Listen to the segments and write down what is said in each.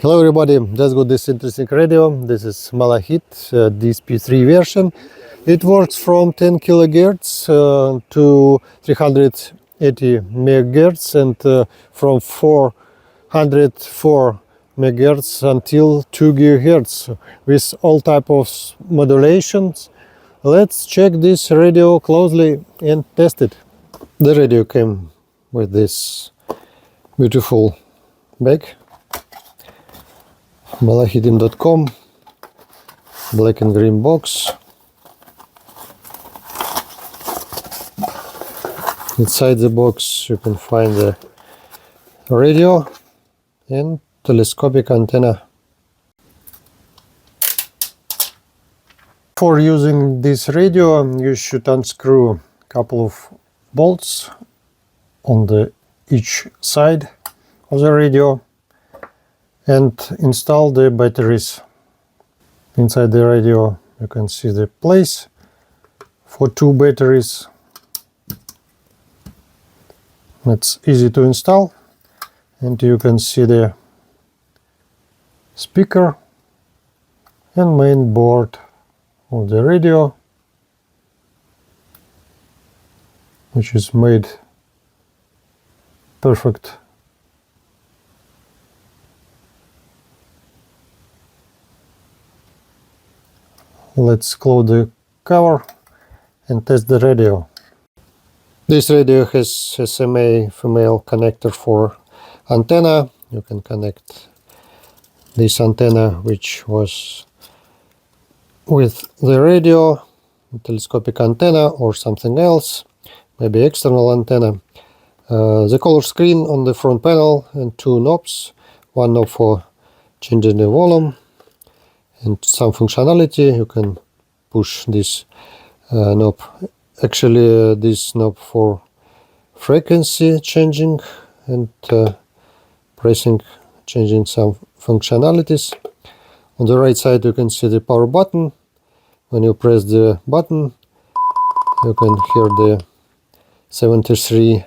Hello everybody, just got this interesting radio. This is Malahit DSP3 version. It works from 10 kilohertz to 380 megahertz and from 404 megahertz until 2 gigahertz with all type of modulations. Let's check this radio closely and test it. The radio came with this beautiful bag, malahitim.com, black and green box. Inside the box you can find the radio and telescopic antenna. For using this radio you should unscrew a couple of bolts on each side of the radio and install the batteries. Inside the radio you can see the place for 2 batteries. It's easy to install, and you can see the speaker and main board of the radio, which is made perfect. Let's close the cover and test the radio. This radio has SMA female connector for antenna. You can connect this antenna, which was with the radio, telescopic antenna or something else, maybe external antenna. The color screen on the front panel and 2 knobs, one knob for changing the volume and some functionality. You can push this knob. Actually, this knob for frequency changing and pressing, changing some functionalities. On the right side you can see the power button. When you press the button you can hear the 73,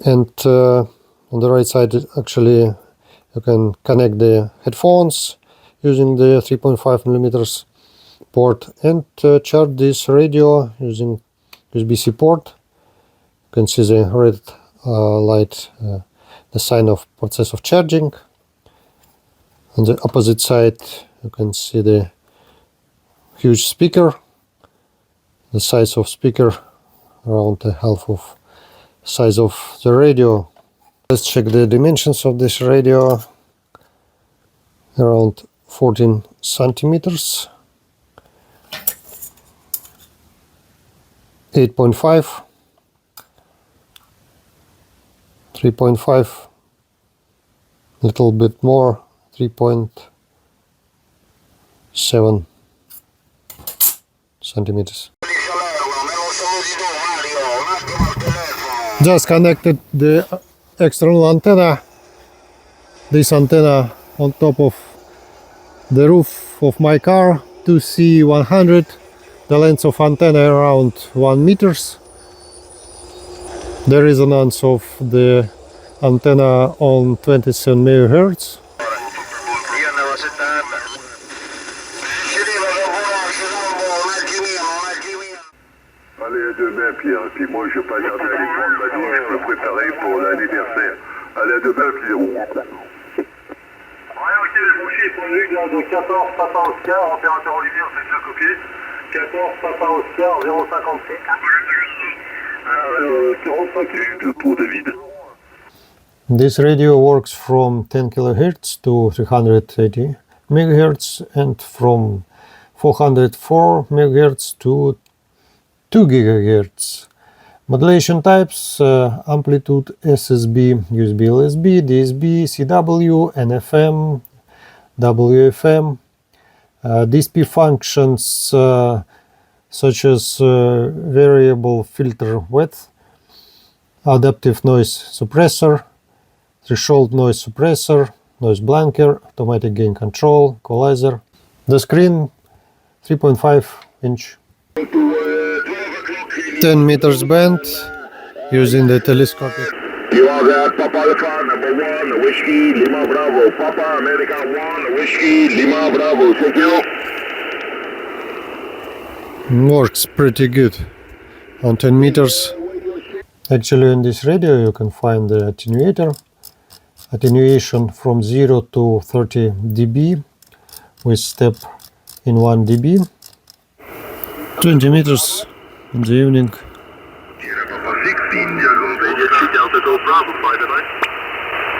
and on the right side actually you can connect the headphones using the 3.5 millimeters port and charge this radio using USB-C port. You can see the red light, the sign of process of charging. On the opposite side you can see the huge speaker, the size of speaker around the half of size of the radio. Let's check the dimensions of this radio. Around 14 centimeters, 8.5, 3.5, little bit more, 3.7 centimeters. Just connected the external antenna, this antenna on top of the roof of my car, 2C100. The length of antenna around 1 meters. The resonance of the antenna on 27 MHz. Allez à demain, Pierre, puis moi je vais pas garder à l'écran de ma vie, je peux préparer pour l'anniversaire. Allez à demain, Pierre. Ouais, ok, les bouchers sont venus de 14 Papa Oscar, opérateur Olivier, on fait déjà copier. 14 Papa Oscar 057. 45 pour David. This radio works from 10 kHz to 380 MHz and from 404 MHz to 2 GHz. Modulation types: amplitude, SSB, USB LSB, DSB, CW, NFM, WFM. DSP functions such as variable filter width, adaptive noise suppressor, threshold noise suppressor, noise blanker, automatic gain control, equalizer. The screen 3.5 inch. 10 meters band using the telescopic You are at Papa Alpha, number 1, Whiskey, Lima Bravo. Papa America 1, Whiskey, Lima Bravo. Thank you. Works pretty good on 10 meters. Actually, in this radio you can find the attenuation from 0 to 30 dB with step in 1 dB. 20 meters in the evening.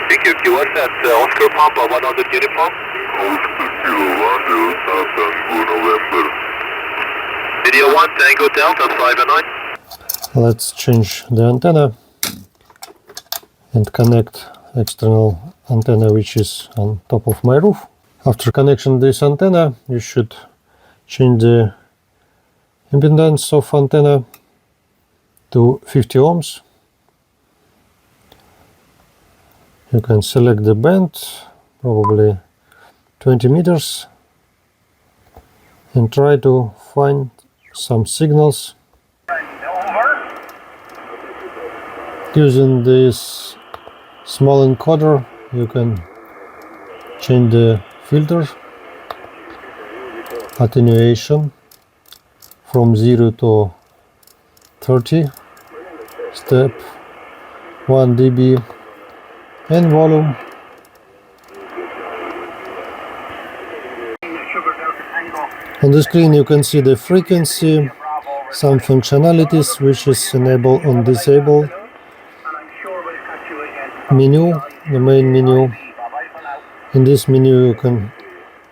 Thank you. Q1, that's Oscar Papa 100 uniform. Oscar Kilo 100, Tango November. Video 1, Tango Delta 5 and 9. Let's change the antenna and connect external antenna which is on top of my roof. After connection this antenna, you should change the impedance of antenna to 50 ohms. You can select the band, probably 20 meters, and try to find some signals. Using this small encoder, you can change the filter attenuation from 0 to 30, step 1 dB, and volume. On the screen you can see the frequency, some functionalities which is enable and disable, menu, the main menu. In this menu you can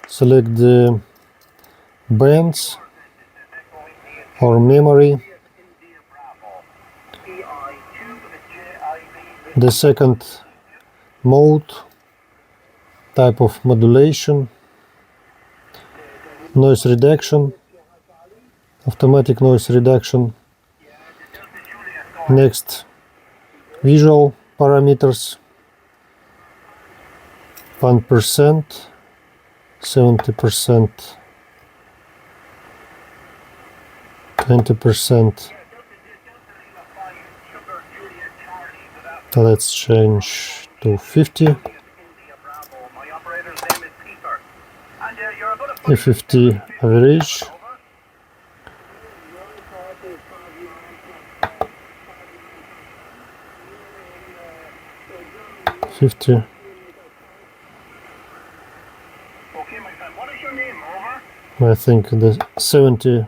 select the bands or memory. The second mode, type of modulation, noise reduction, automatic noise reduction. Next, visual parameters, 1%, 70%, 20%. Let's change to 50. A 50 average. $50. I think the 70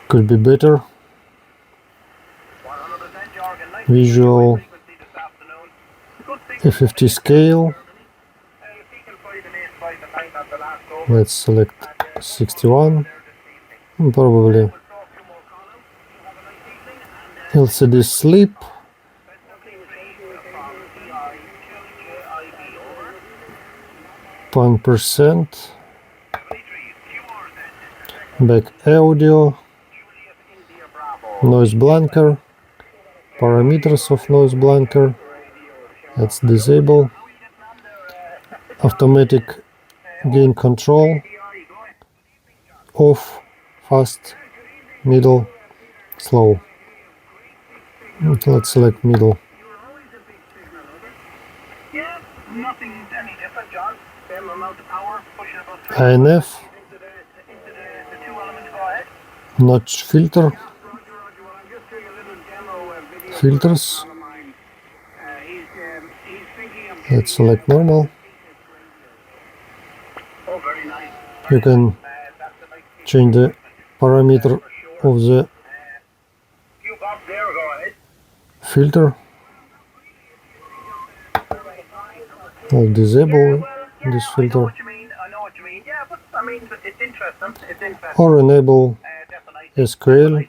could be better. Visual A50 scale. Let's select 61. Probably LCD sleep. %. Back audio. Noise blanker. Parameters of noise blanker. Let's disable. Automatic gain control. Off, fast, middle, slow. Let's select middle. INF. Notch filter. Filters. Let's select normal. You can change the parameter of the filter. I'll disable this filter or enable SQL.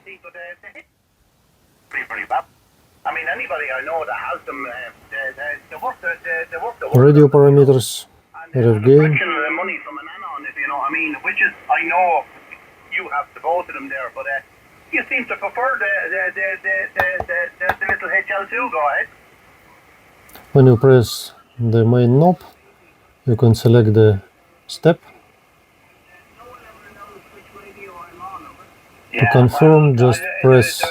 Radio parameters, RF gain. Which is, I know you have the both of them there, but you seem to prefer the little HL2. Go ahead. When you press the main knob, you can select the step. To confirm, just press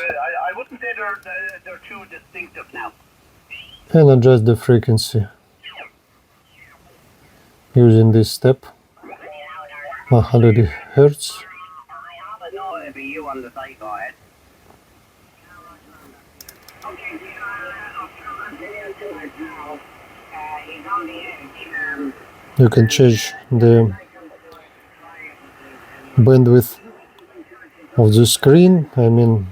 they're too distinctive now. And adjust the frequency using this step, 100 Hertz. No, it'd be you on the side, go ahead. You can change the bandwidth of the screen, I mean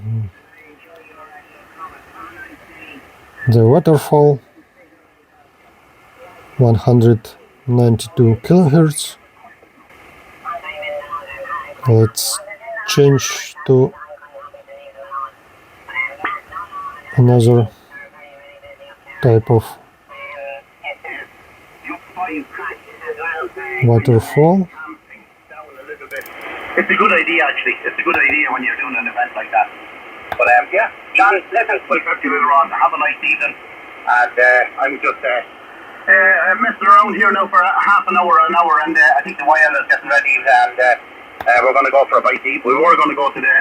the waterfall, 192 kilohertz. Let's change to another type of waterfall. It's a good idea, actually. It's a good idea when you're doing an event like that. But yeah, John, listen, we'll talk to you later on. Have a nice evening. And I'm just messing around here now for half an hour, and I think the YL is getting ready, and we're going to go for a bite to eat. We were going to go to the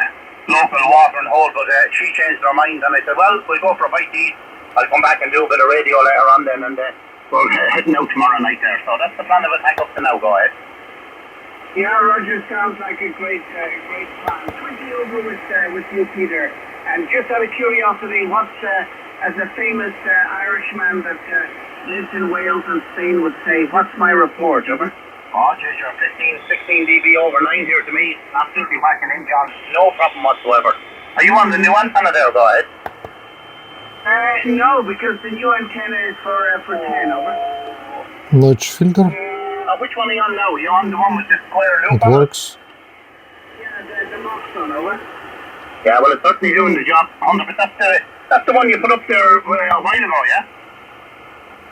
local water and hole, but she changed her mind, and I said, well, we'll go for a bite to eat. I'll come back and do a bit of radio later on then, and we're heading out tomorrow night there. So that's the plan of attack up to now. Go ahead. Yeah, Roger, sounds like a great plan. Quickly over with you, Peter. And just out of curiosity, what's, as a famous Irishman that lives in Wales and Spain would say, what's my report, over? Oh, geez, you're 15, 16 dB over 9 here to me. Absolutely whacking in, John. No problem whatsoever. Are you on the new antenna there? Go ahead. No, because the new antenna is for 10, over. Notch filter. Which one are you on now? Are you on the one with the square loop? It works. Yeah, the Mox one, over. Yeah, well, it's certainly doing the job. 100%. That's the one you put up there a while ago, yeah?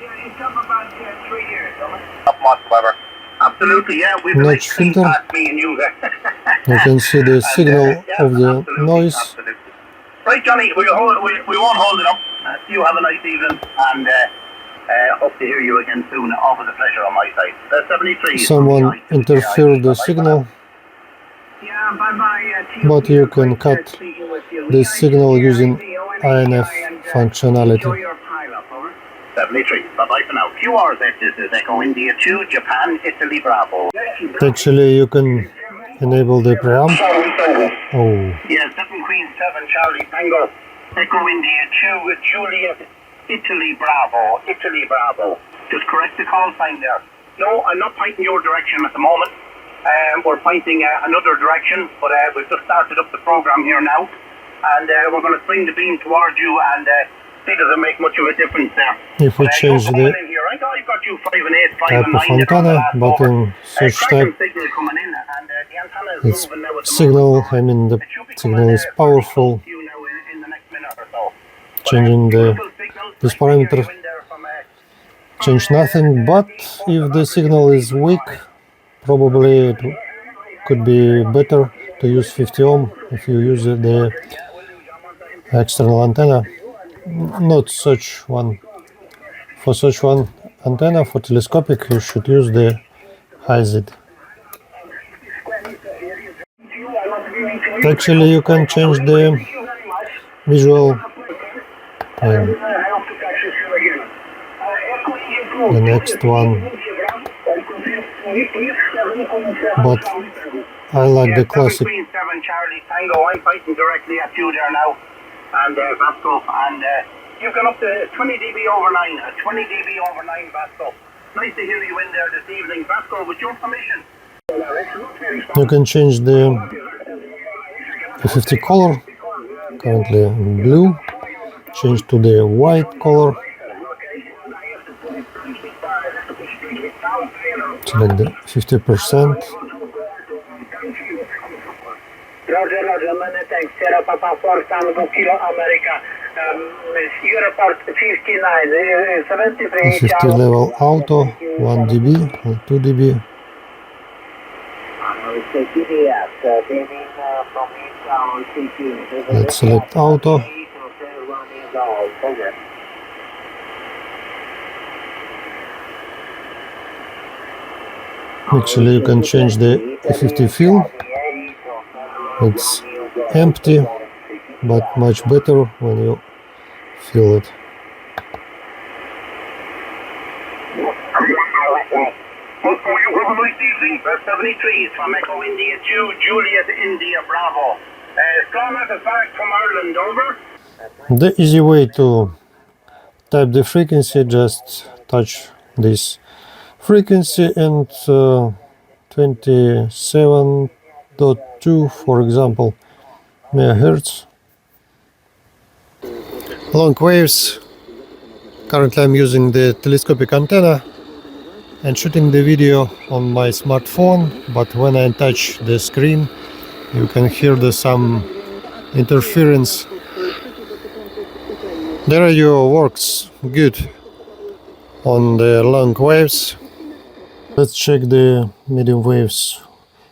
Yeah, it's up about 3 years, over. Not whatsoever. Absolutely, yeah. We've been Notch filter. past me and you there. You can see the signal of the noise. Absolutely. Right, Johnny, we won't hold it up. You have a nice evening, and hope to hear you again soon. Always a pleasure on my side. The 73. Someone interfered the signal, Yeah, bye-bye. but you can cut this signal using INF functionality. Enjoy your pile-up, over. 73. Bye-bye for now. QRZ, this is Echo India 2, Japan, Italy, Bravo. Actually, you can enable the preamp. Oh, Yeah, 7 Queen 7, Charlie Tango. Echo India 2, Juliet, Italy, Bravo. Italy, Bravo. Just correct the call sign there. No, I'm not pointing your direction at the moment. We're pointing another direction, but we've just started up the program here now. And we're going to swing the beam towards you, and see, does it make much of a difference there. if we change the I've got you 5 and 8, 5 type and of 9 there on the antenna, last but over. in such Cracking type, signal coming in, and the antenna is it's moving now at the signal, moment. I mean the It should be signal coming, is fairly powerful, close to you now in the next minute or so. But, changing the beautiful signal. this Nice to hear parameter you in there from, change nothing, but if the signal is weak, probably it could be better to use 50 ohm if you use the external antenna. Not such one. For such one antenna, for telescopic, you should use the high Z. Actually, you can change the visual. The next one, but I like the classic. Queen 7 Charlie Tango. I'm fighting directly at you there now, and Vasco, and you've gone up to 20 dB over 9, 20 dB over 9, Vasco. Nice to hear you in there this evening, Vasco. With your permission. You can change the 50 color, currently blue, change to the white color, select the 50%. Roger, many thanks. Sierra Papa 4 Tango Kilo America. You report 59, 73. 50 level auto, 1 dB or 2 dB. Let's select auto. Actually, you can change the 50 fill. It's empty. but much better when you feel it. Moscow, you have a nice evening. 73 from Echo India 2, Juliet India Bravo. Scarlett is back from Ireland, over. The easy way to type the frequency, just touch this frequency and 27.2, for example, megahertz. Long waves. Currently I'm using the telescopic antenna and shooting the video on my smartphone, but when I touch the screen you can hear some interference. The radio works good on the long waves. Let's check the medium waves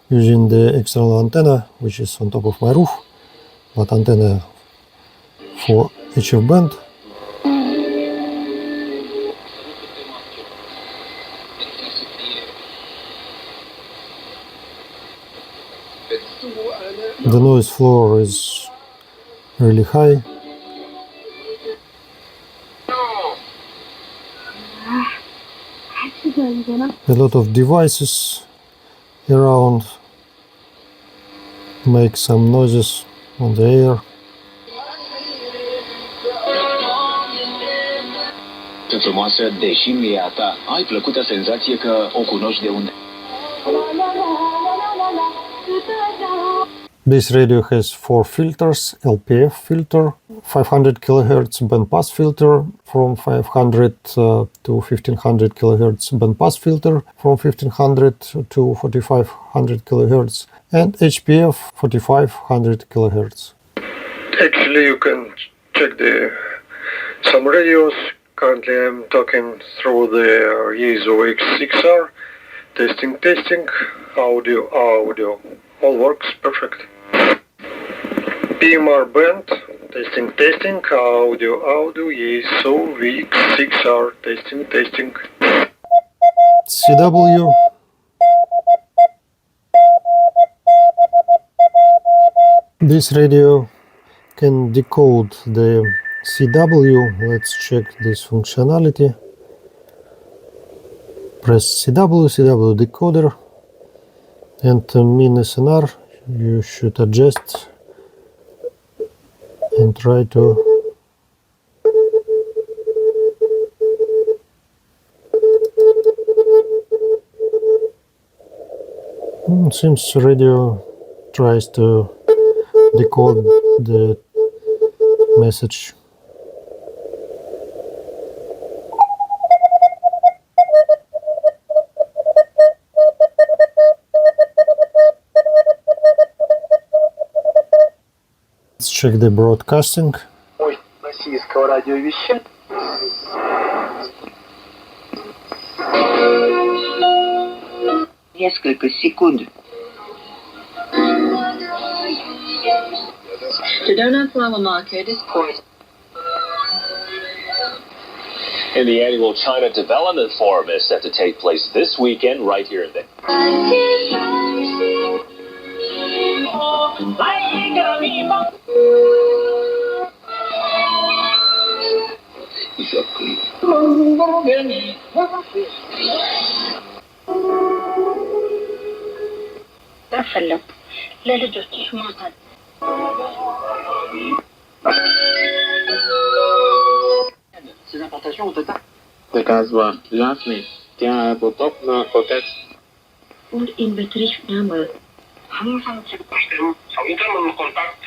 using the external antenna, which is on top of my roof, but antenna for HF band. The noise floor is really high. A lot of devices around make some noises on the air. Ce frumoasă, deși nu e a ta, ai plăcută senzație că o cunoști de unde. This radio has 4 filters: LPF filter, 500 kHz bandpass filter from 500 to 1500 kHz bandpass filter from 1500 to 4500 kHz, and HPF 4500 kHz. Actually, you can check some radios. Currently, I'm talking through the Yaesu X6R. Testing, audio, all works perfect. PMR band, testing, audio, Yaesu X6R, testing. CW. This radio can decode the CW. Let's check this functionality. Press CW decoder, and min SNR you should adjust and try to seems radio tries to decode the message. Let's check the broadcasting. Российского радиовещания. Несколько секунд. The donut flower market is poised. And the annual China Development Forum is set to take place this weekend right here in the... فلو ለልጆች ማታ Ces importations au total de gaz war jasny. Tiens, potop na potet. und in Betriebnahme. Sau intrăm în contact.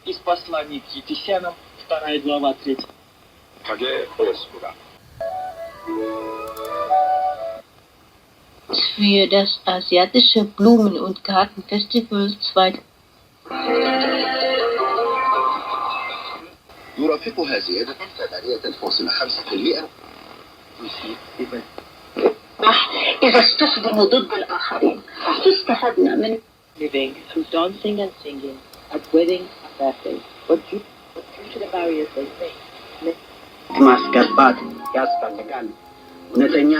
Из посланий к Ефесянам, 2 глава 3. Für das asiatische Blumen- und Gartenfestival 2. يرافقها زيادة 8.5%. إذا استخدموا ضد الآخرين استفدنا من living through dancing and singing at weddings and birthdays. But due to the barriers they face, ማስገባት ያስፈልጋል። እውነተኛ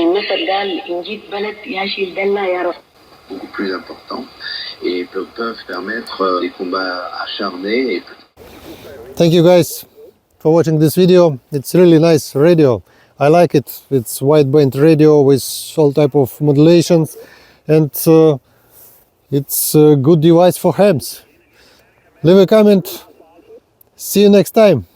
المثل قال نجيب بلد ياشيل دلنا يا رب beaucoup plus importants et peuvent permettre des combats acharnés et Thank you guys for watching this video. It's really nice radio. I like it. It's wideband radio with all type of modulations, and it's a good device for hams. Leave a comment. See you next time.